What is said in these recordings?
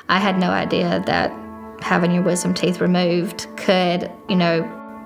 I had no idea that having your wisdom teeth removed could,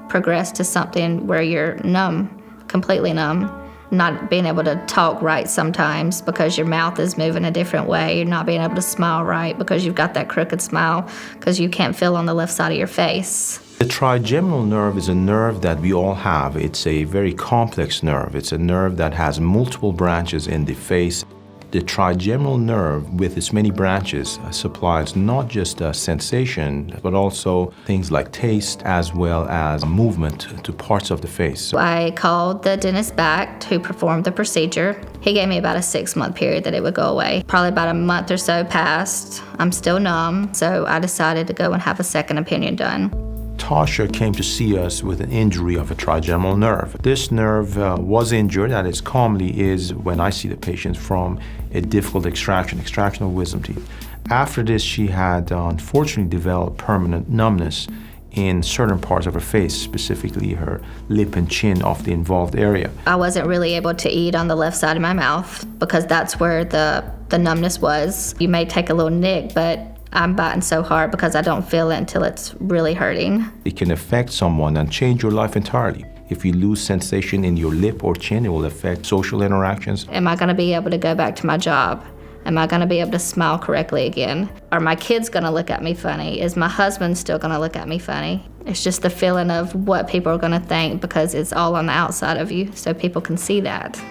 progress to something where you're numb, completely numb, not being able to talk right sometimes because your mouth is moving a different way. You're not being able to smile right because you've got that crooked smile because you can't feel on the left side of your face. The trigeminal nerve is a nerve that we all have. It's a very complex nerve. It's a nerve that has multiple branches in the face. The trigeminal nerve, with its many branches, supplies not just a sensation, but also things like taste as well as movement to parts of the face. I called the dentist back who performed the procedure. He gave me about a 6-month period that it would go away. Probably about a month or so passed. I'm still numb, so I decided to go and have a second opinion done. Tasha came to see us with an injury of a trigeminal nerve. This nerve was injured, and it commonly is when I see the patients from a difficult extraction of wisdom teeth. After this, she had unfortunately developed permanent numbness in certain parts of her face, specifically her lip and chin of the involved area. I wasn't really able to eat on the left side of my mouth because that's where the numbness was. You may take a little nick, but I'm biting so hard because I don't feel it until it's really hurting. It can affect someone and change your life entirely. If you lose sensation in your lip or chin, it will affect social interactions. Am I going to be able to go back to my job? Am I going to be able to smile correctly again? Are my kids going to look at me funny? Is my husband still going to look at me funny? It's just the feeling of what people are going to think because it's all on the outside of you, so people can see that.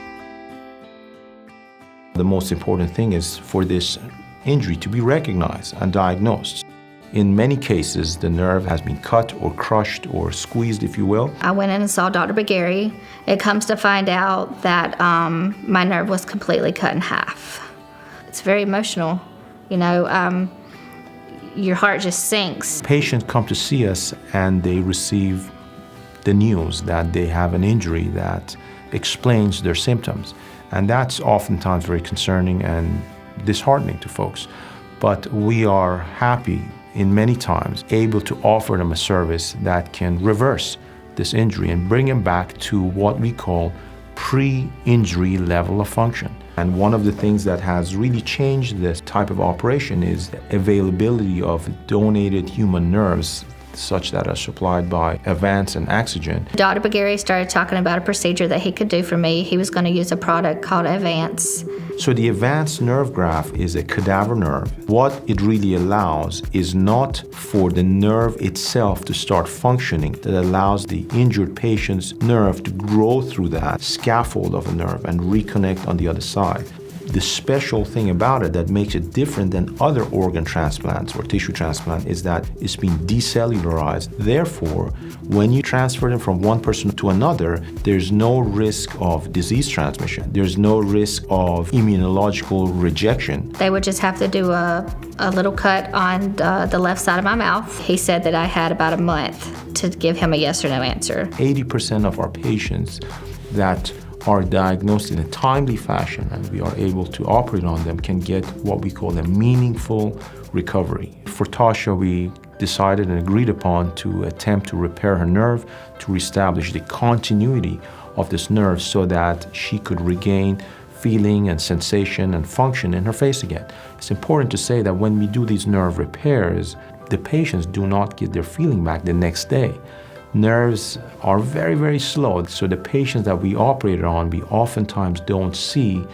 The most important thing is for this injury to be recognized and diagnosed. In many cases, the nerve has been cut or crushed or squeezed, if you will. I went in and saw Dr. Bagari. It comes to find out that my nerve was completely cut in half. It's very emotional. Your heart just sinks. Patients come to see us and they receive the news that they have an injury that explains their symptoms. And that's oftentimes very concerning and disheartening to folks. But we are happy in many times able to offer them a service that can reverse this injury and bring them back to what we call pre-injury level of function. And one of the things that has really changed this type of operation is the availability of donated human nerves such that are supplied by Avance and Oxygen. Dr. Bagari started talking about a procedure that he could do for me. He was going to use a product called Avance. So the Avance nerve graft is a cadaver nerve. What it really allows is not for the nerve itself to start functioning. That allows the injured patient's nerve to grow through that scaffold of a nerve and reconnect on the other side. The special thing about it that makes it different than other organ transplants or tissue transplant is that it's been decellularized. Therefore, when you transfer them from one person to another, there's no risk of disease transmission. There's no risk of immunological rejection. They would just have to do a little cut on the left side of my mouth. He said that I had about a month to give him a yes or no answer. 80% of our patients that are diagnosed in a timely fashion and we are able to operate on them can get what we call a meaningful recovery. For Tasha, we decided and agreed upon to attempt to repair her nerve, to reestablish the continuity of this nerve so that she could regain feeling and sensation and function in her face again. It's important to say that when we do these nerve repairs, the patients do not get their feeling back the next day. Nerves are very, very slow, so the patients that we operate on, we oftentimes don't see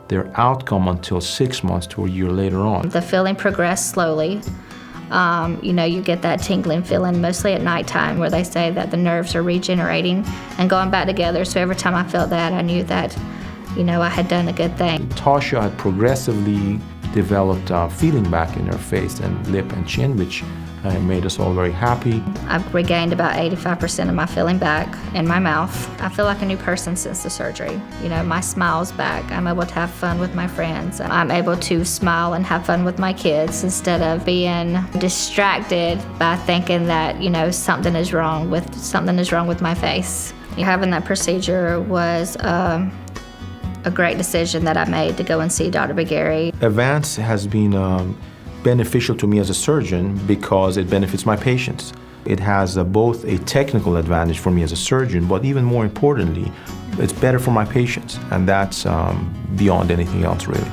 their outcome until 6 months to a year later on. The feeling progressed slowly. You get that tingling feeling mostly at nighttime where they say that the nerves are regenerating and going back together. So every time I felt that, I knew that, I had done a good thing. Tasha had progressively developed feeling back in her face and lip and chin, which made us all very happy. I've regained about 85% of my feeling back in my mouth. I feel like a new person since the surgery. My smile's back. I'm able to have fun with my friends. I'm able to smile and have fun with my kids instead of being distracted by thinking that, something is wrong with my face. Having that procedure was a great decision that I made to go and see Dr. Bagari. Avance has been beneficial to me as a surgeon because it benefits my patients. It has both a technical advantage for me as a surgeon, but even more importantly, it's better for my patients, and that's beyond anything else, really.